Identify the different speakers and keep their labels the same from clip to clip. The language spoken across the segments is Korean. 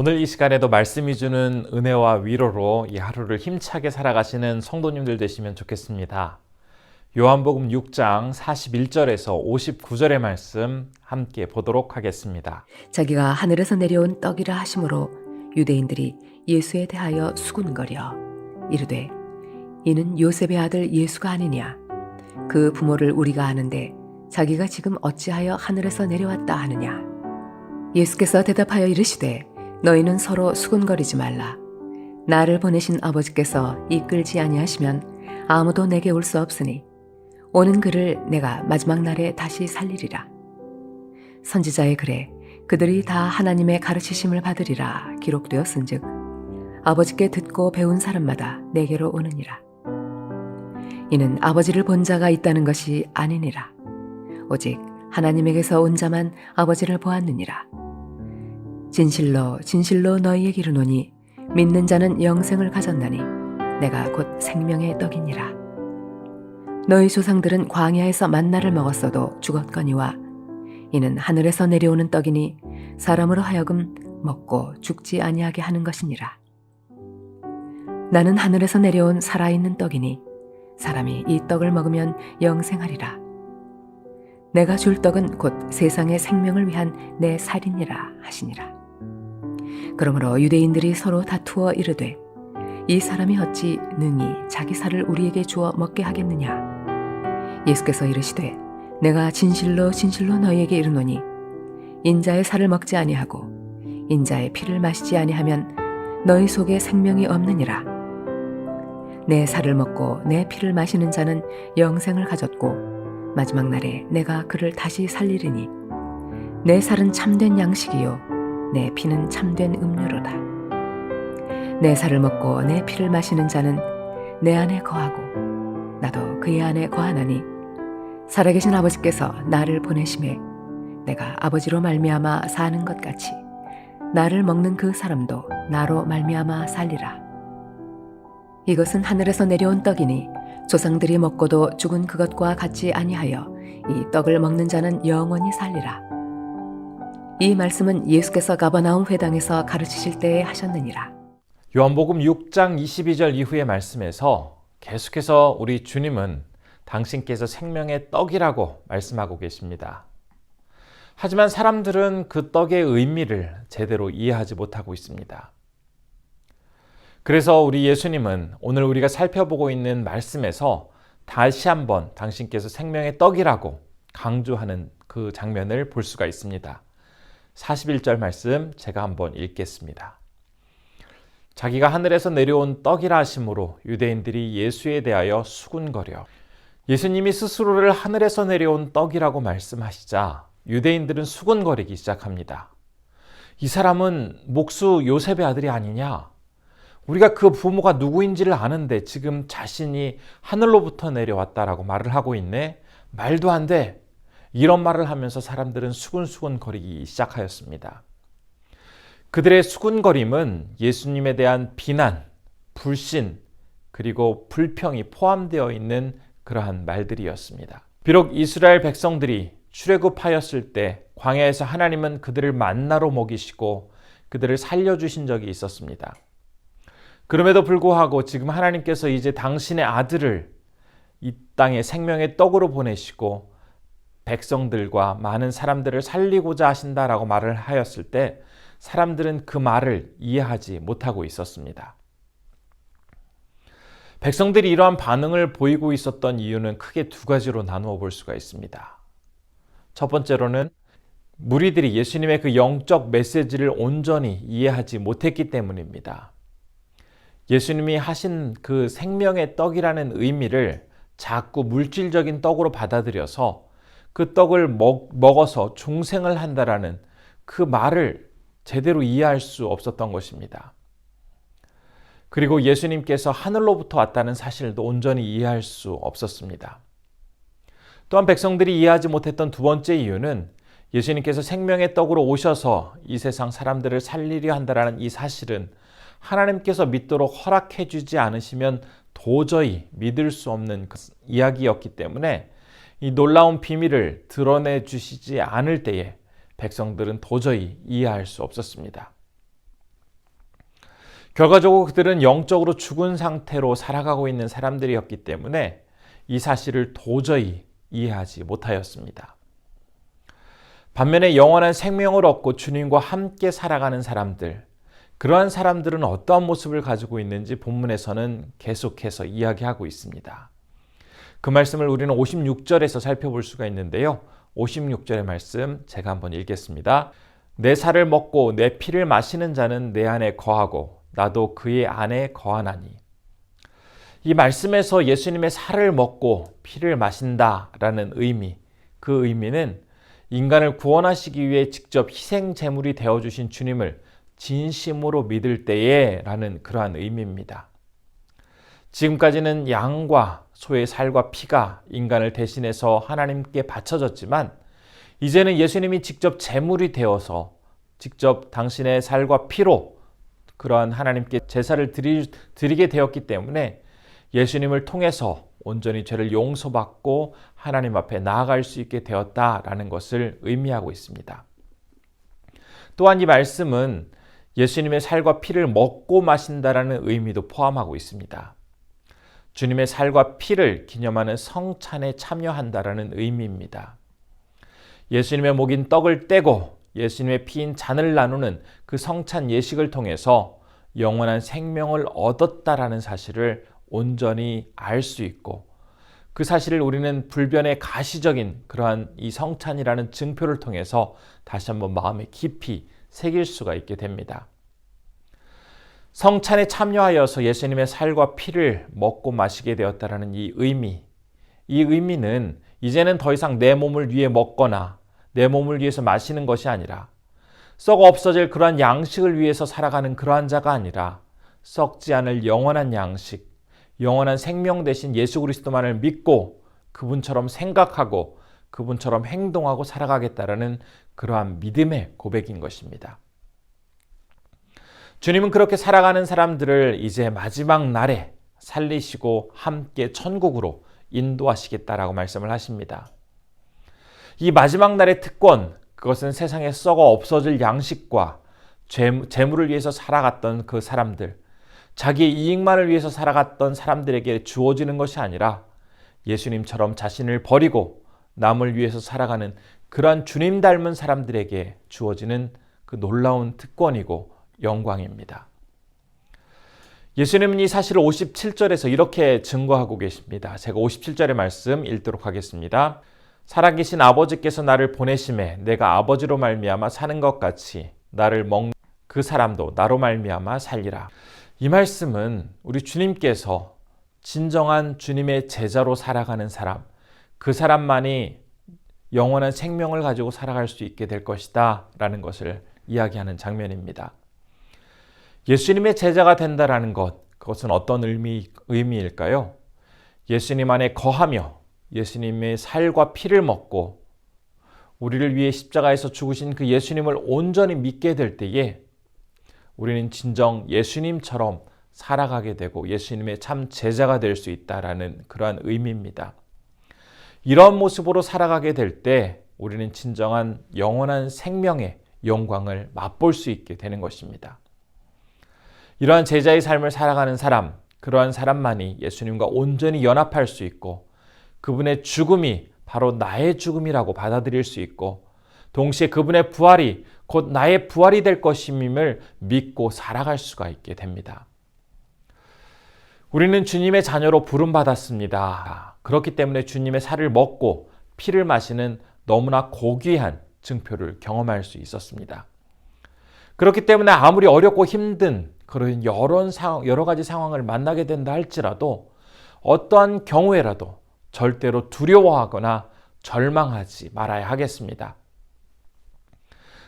Speaker 1: 오늘 이 시간에도 말씀이 주는 은혜와 위로로 이 하루를 힘차게 살아가시는 성도님들 되시면 좋겠습니다. 요한복음 6장 41절에서 59절의 말씀 함께 보도록 하겠습니다.
Speaker 2: 자기가 하늘에서 내려온 떡이라 하심으로 유대인들이 예수에 대하여 수군거려 이르되 이는 요셉의 아들 예수가 아니냐. 그 부모를 우리가 아는데 자기가 지금 어찌하여 하늘에서 내려왔다 하느냐. 예수께서 대답하여 이르시되 너희는 서로 수군거리지 말라. 나를 보내신 아버지께서 이끌지 아니하시면 아무도 내게 올 수 없으니 오는 그를 내가 마지막 날에 다시 살리리라. 선지자의 글에 그들이 다 하나님의 가르치심을 받으리라 기록되었은즉 아버지께 듣고 배운 사람마다 내게로 오느니라. 이는 아버지를 본 자가 있다는 것이 아니니라. 오직 하나님에게서 온 자만 아버지를 보았느니라. 진실로 진실로 너희에게 이르노니 믿는 자는 영생을 가졌나니 내가 곧 생명의 떡이니라. 너희 조상들은 광야에서 만나를 먹었어도 죽었거니와 이는 하늘에서 내려오는 떡이니 사람으로 하여금 먹고 죽지 아니하게 하는 것이니라. 나는 하늘에서 내려온 살아있는 떡이니 사람이 이 떡을 먹으면 영생하리라. 내가 줄 떡은 곧 세상의 생명을 위한 내 살이니라 하시니라. 그러므로 유대인들이 서로 다투어 이르되 이 사람이 어찌 능히 자기 살을 우리에게 주어 먹게 하겠느냐. 예수께서 이르시되 내가 진실로 진실로 너희에게 이르노니 인자의 살을 먹지 아니하고 인자의 피를 마시지 아니하면 너희 속에 생명이 없느니라. 내 살을 먹고 내 피를 마시는 자는 영생을 가졌고 마지막 날에 내가 그를 다시 살리리니 내 살은 참된 양식이요 내 피는 참된 음료로다. 내 살을 먹고 내 피를 마시는 자는 내 안에 거하고 나도 그의 안에 거하나니 살아계신 아버지께서 나를 보내심에 내가 아버지로 말미암아 사는 것 같이 나를 먹는 그 사람도 나로 말미암아 살리라. 이것은 하늘에서 내려온 떡이니 조상들이 먹고도 죽은 그것과 같지 아니하여 이 떡을 먹는 자는 영원히 살리라. 이 말씀은 예수께서 가버나움 회당에서 가르치실 때에 하셨느니라.
Speaker 1: 요한복음 6장 22절 이후의 말씀에서 계속해서 우리 주님은 당신께서 생명의 떡이라고 말씀하고 계십니다. 하지만 사람들은 그 떡의 의미를 제대로 이해하지 못하고 있습니다. 그래서 우리 예수님은 오늘 우리가 살펴보고 있는 말씀에서 다시 한번 당신께서 생명의 떡이라고 강조하는 그 장면을 볼 수가 있습니다. 41절 말씀 제가 한번 읽겠습니다. 자기가 하늘에서 내려온 떡이라 하심으로 유대인들이 예수에 대하여 수군거려. 예수님이 스스로를 하늘에서 내려온 떡이라고 말씀하시자 유대인들은 수군거리기 시작합니다. 이 사람은 목수 요셉의 아들이 아니냐? 우리가 그 부모가 누구인지를 아는데 지금 자신이 하늘로부터 내려왔다라고 말을 하고 있네? 말도 안 돼! 이런 말을 하면서 사람들은 수군수군거리기 시작하였습니다. 그들의 수군거림은 예수님에 대한 비난, 불신, 그리고 불평이 포함되어 있는 그러한 말들이었습니다. 비록 이스라엘 백성들이 출애굽하였을 때 광야에서 하나님은 그들을 만나로 먹이시고 그들을 살려주신 적이 있었습니다. 그럼에도 불구하고 지금 하나님께서 이제 당신의 아들을 이 땅에 생명의 떡으로 보내시고 백성들과 많은 사람들을 살리고자 하신다라고 말을 하였을 때 사람들은 그 말을 이해하지 못하고 있었습니다. 백성들이 이러한 반응을 보이고 있었던 이유는 크게 두 가지로 나누어 볼 수가 있습니다. 첫 번째로는 무리들이 예수님의 그 영적 메시지를 온전히 이해하지 못했기 때문입니다. 예수님이 하신 그 생명의 떡이라는 의미를 자꾸 물질적인 떡으로 받아들여서 그 떡을 먹어서 중생을 한다라는 그 말을 제대로 이해할 수 없었던 것입니다. 그리고 예수님께서 하늘로부터 왔다는 사실도 온전히 이해할 수 없었습니다. 또한 백성들이 이해하지 못했던 두 번째 이유는 예수님께서 생명의 떡으로 오셔서 이 세상 사람들을 살리려 한다라는 이 사실은 하나님께서 믿도록 허락해 주지 않으시면 도저히 믿을 수 없는 그 이야기였기 때문에 이 놀라운 비밀을 드러내 주시지 않을 때에 백성들은 도저히 이해할 수 없었습니다. 결과적으로 그들은 영적으로 죽은 상태로 살아가고 있는 사람들이었기 때문에 이 사실을 도저히 이해하지 못하였습니다. 반면에 영원한 생명을 얻고 주님과 함께 살아가는 사람들, 그러한 사람들은 어떠한 모습을 가지고 있는지 본문에서는 계속해서 이야기하고 있습니다. 그 말씀을 우리는 56절에서 살펴볼 수가 있는데요. 56절의 말씀 제가 한번 읽겠습니다. 내 살을 먹고 내 피를 마시는 자는 내 안에 거하고 나도 그의 안에 거하나니. 이 말씀에서 예수님의 살을 먹고 피를 마신다라는 의미, 그 의미는 인간을 구원하시기 위해 직접 희생 제물이 되어주신 주님을 진심으로 믿을 때에 라는 그러한 의미입니다. 지금까지는 양과 소의 살과 피가 인간을 대신해서 하나님께 바쳐졌지만 이제는 예수님이 직접 제물이 되어서 직접 당신의 살과 피로 그러한 하나님께 제사를 드리게 되었기 때문에 예수님을 통해서 온전히 죄를 용서받고 하나님 앞에 나아갈 수 있게 되었다라는 것을 의미하고 있습니다. 또한 이 말씀은 예수님의 살과 피를 먹고 마신다라는 의미도 포함하고 있습니다. 주님의 살과 피를 기념하는 성찬에 참여한다라는 의미입니다. 예수님의 목인 떡을 떼고 예수님의 피인 잔을 나누는 그 성찬 예식을 통해서 영원한 생명을 얻었다라는 사실을 온전히 알 수 있고 그 사실을 우리는 불변의 가시적인 그러한 이 성찬이라는 증표를 통해서 다시 한번 마음에 깊이 새길 수가 있게 됩니다. 성찬에 참여하여서 예수님의 살과 피를 먹고 마시게 되었다라는 이 의미는 이제는 더 이상 내 몸을 위해 먹거나 내 몸을 위해서 마시는 것이 아니라 썩어 없어질 그러한 양식을 위해서 살아가는 그러한 자가 아니라 썩지 않을 영원한 양식, 영원한 생명 대신 예수 그리스도만을 믿고 그분처럼 생각하고 그분처럼 행동하고 살아가겠다라는 그러한 믿음의 고백인 것입니다. 주님은 그렇게 살아가는 사람들을 이제 마지막 날에 살리시고 함께 천국으로 인도하시겠다라고 말씀을 하십니다. 이 마지막 날의 특권, 그것은 세상에 썩어 없어질 양식과 재물을 위해서 살아갔던 그 사람들, 자기의 이익만을 위해서 살아갔던 사람들에게 주어지는 것이 아니라 예수님처럼 자신을 버리고 남을 위해서 살아가는 그러한 주님 닮은 사람들에게 주어지는 그 놀라운 특권이고 영광입니다. 예수님은 이 사실을 57절에서 이렇게 증거하고 계십니다. 제가 57절의 말씀 읽도록 하겠습니다. 살아계신 아버지께서 나를 보내심에 내가 아버지로 말미암아 사는 것 같이 나를 먹는 그 사람도 나로 말미암아 살리라. 이 말씀은 우리 주님께서 진정한 주님의 제자로 살아가는 사람, 그 사람만이 영원한 생명을 가지고 살아갈 수 있게 될 것이다 라는 것을 이야기하는 장면입니다. 예수님의 제자가 된다라는 것, 그것은 어떤 의미일까요? 예수님 안에 거하며 예수님의 살과 피를 먹고 우리를 위해 십자가에서 죽으신 그 예수님을 온전히 믿게 될 때에 우리는 진정 예수님처럼 살아가게 되고 예수님의 참 제자가 될 수 있다라는 그러한 의미입니다. 이런 모습으로 살아가게 될 때 우리는 진정한 영원한 생명의 영광을 맛볼 수 있게 되는 것입니다. 이러한 제자의 삶을 살아가는 사람, 그러한 사람만이 예수님과 온전히 연합할 수 있고 그분의 죽음이 바로 나의 죽음이라고 받아들일 수 있고 동시에 그분의 부활이 곧 나의 부활이 될 것임을 믿고 살아갈 수가 있게 됩니다. 우리는 주님의 자녀로 부름받았습니다. 그렇기 때문에 주님의 살을 먹고 피를 마시는 너무나 고귀한 증표를 경험할 수 있었습니다. 그렇기 때문에 아무리 어렵고 힘든 그런 여러 가지 상황을 만나게 된다 할지라도 어떠한 경우에라도 절대로 두려워하거나 절망하지 말아야 하겠습니다.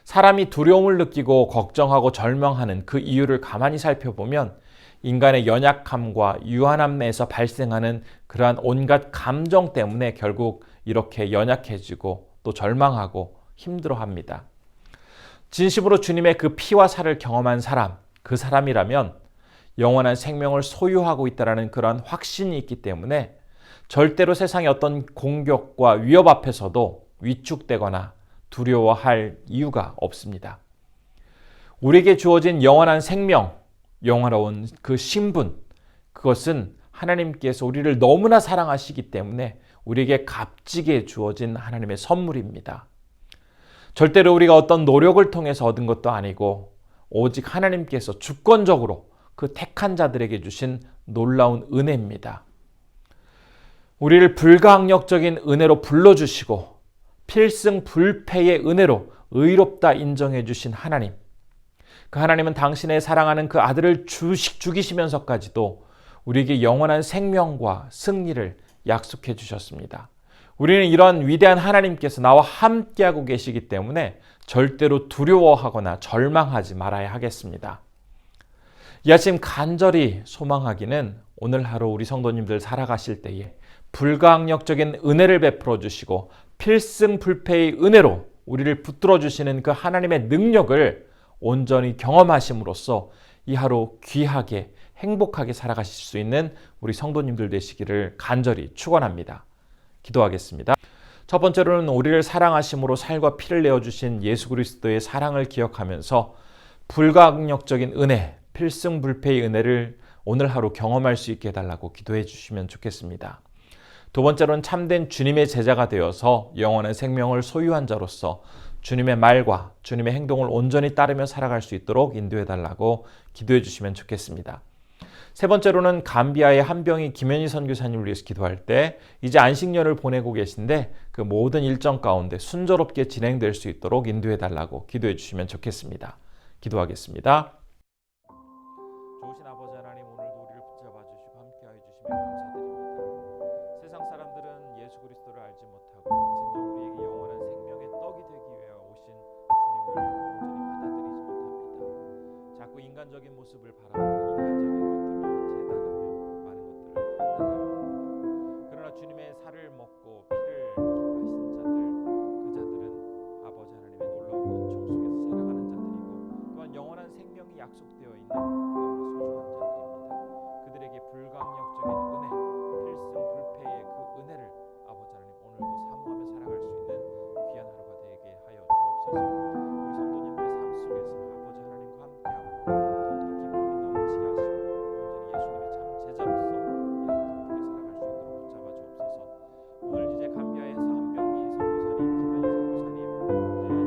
Speaker 1: 사람이 두려움을 느끼고 걱정하고 절망하는 그 이유를 가만히 살펴보면 인간의 연약함과 유한함에서 발생하는 그러한 온갖 감정 때문에 결국 이렇게 연약해지고 또 절망하고 힘들어합니다. 진심으로 주님의 그 피와 살을 경험한 사람, 그 사람이라면 영원한 생명을 소유하고 있다는 그러한 확신이 있기 때문에 절대로 세상의 어떤 공격과 위협 앞에서도 위축되거나 두려워할 이유가 없습니다. 우리에게 주어진 영원한 생명, 영화로운 그 신분, 그것은 하나님께서 우리를 너무나 사랑하시기 때문에 우리에게 값지게 주어진 하나님의 선물입니다. 절대로 우리가 어떤 노력을 통해서 얻은 것도 아니고 오직 하나님께서 주권적으로 그 택한 자들에게 주신 놀라운 은혜입니다. 우리를 불가항력적인 은혜로 불러주시고 필승불패의 은혜로 의롭다 인정해 주신 하나님, 그 하나님은 당신의 사랑하는 그 아들을 죽이시면서까지도 우리에게 영원한 생명과 승리를 약속해 주셨습니다. 우리는 이런 위대한 하나님께서 나와 함께하고 계시기 때문에 절대로 두려워하거나 절망하지 말아야 하겠습니다. 이 아침 간절히 소망하기는 오늘 하루 우리 성도님들 살아가실 때에 불가항력적인 은혜를 베풀어 주시고 필승불패의 은혜로 우리를 붙들어 주시는 그 하나님의 능력을 온전히 경험하심으로써 이 하루 귀하게 행복하게 살아가실 수 있는 우리 성도님들 되시기를 간절히 축원합니다. 기도하겠습니다. 첫 번째로는 우리를 사랑하심으로 살과 피를 내어주신 예수 그리스도의 사랑을 기억하면서 불가항력적인 은혜, 필승불패의 은혜를 오늘 하루 경험할 수 있게 해달라고 기도해 주시면 좋겠습니다. 두 번째로는 참된 주님의 제자가 되어서 영원한 생명을 소유한 자로서 주님의 말과 주님의 행동을 온전히 따르며 살아갈 수 있도록 인도해 달라고 기도해 주시면 좋겠습니다. 세 번째로는 감비아의 한병희 김현희 선교사님을 위해서 기도할 때 이제 안식년을 보내고 계신데 그 모든 일정 가운데 순조롭게 진행될 수 있도록 인도해 달라고 기도해 주시면 좋겠습니다. 기도하겠습니다. 좋으신 아버지 하나님, 오늘도 우리를 붙잡아 주시고 함께하여 주시며 감사드립니다. 세상 사람들은 예수 그리스도를 알지 못하고 진정 우리에게 영원한 생명의 떡이 되기 위해 오신 주님을 온전히 받아들이지 못합니다. 자꾸 인간적인 모습을 바라보고 주님의 살을 먹고 피를 마신 자들, 그 자들은 아버지 하나님의 놀라운 은총 속에서 살아가는 자들이고 또한 영원한 생명이 약속되어 있는 너무나 소중한 자들입니다. 그들에게 불가항력적인 은혜, 필승불패의 그 은혜를 아버지 하나님 오늘도 사모하며 살아갈 수 있는 귀한 하루가 되게 하여 주옵소서. 우리 성도님들의 삶 속에서 아버지 하나님과 함께함으로 더욱더 기쁨이 넘치게 하시고 온전히 예수님의 참 제자로서 오늘 이제 감비아에서 한병희 선교사님, 김현희 선교사님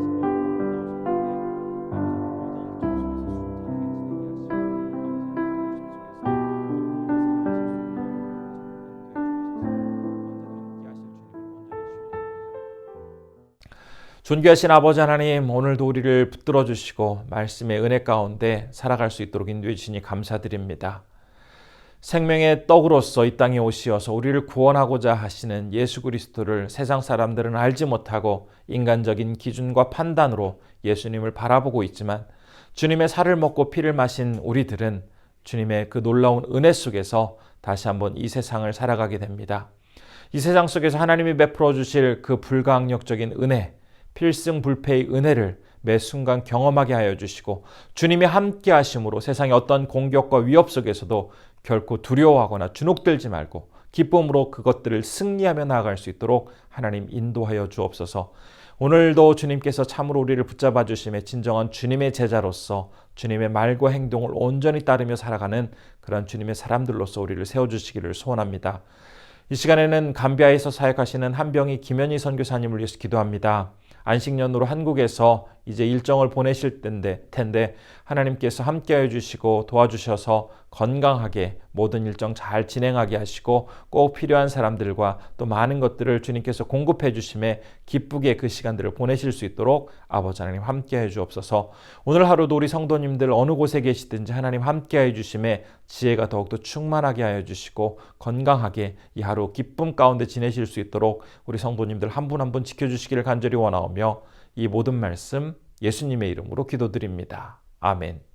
Speaker 1: 이제 안식년을 나오셨는데 존귀하신 아버지 하나님, 오늘도 우리를 붙들어 주시고 말씀의 은혜 가운데 살아갈 수 있도록 인도해 주시니 감사드립니다. 생명의 떡으로서 이 땅에 오시어서 우리를 구원하고자 하시는 예수 그리스도를 세상 사람들은 알지 못하고 인간적인 기준과 판단으로 예수님을 바라보고 있지만 주님의 살을 먹고 피를 마신 우리들은 주님의 그 놀라운 은혜 속에서 다시 한번 이 세상을 살아가게 됩니다. 이 세상 속에서 하나님이 베풀어 주실 그 불가항력적인 은혜, 필승불패의 은혜를 매 순간 경험하게 하여 주시고 주님이 함께 하심으로 세상의 어떤 공격과 위협 속에서도 결코 두려워하거나 주눅들지 말고 기쁨으로 그것들을 승리하며 나아갈 수 있도록 하나님 인도하여 주옵소서. 오늘도 주님께서 참으로 우리를 붙잡아 주심에 진정한 주님의 제자로서 주님의 말과 행동을 온전히 따르며 살아가는 그런 주님의 사람들로서 우리를 세워주시기를 소원합니다. 이 시간에는 감비아에서 사역하시는 한병희 김현희 선교사님을 위해서 기도합니다. 안식년으로 한국에서 이제 일정을 보내실 텐데 하나님께서 함께해 주시고 도와주셔서 건강하게 모든 일정 잘 진행하게 하시고 꼭 필요한 사람들과 또 많은 것들을 주님께서 공급해 주심에 기쁘게 그 시간들을 보내실 수 있도록 아버지 하나님 함께해 주옵소서. 오늘 하루도 우리 성도님들 어느 곳에 계시든지 하나님 함께해 주심에 지혜가 더욱더 충만하게 하여 주시고 건강하게 이 하루 기쁨 가운데 지내실 수 있도록 우리 성도님들 한 분 한 분 지켜주시기를 간절히 원하오며 이 모든 말씀 예수님의 이름으로 기도드립니다. 아멘.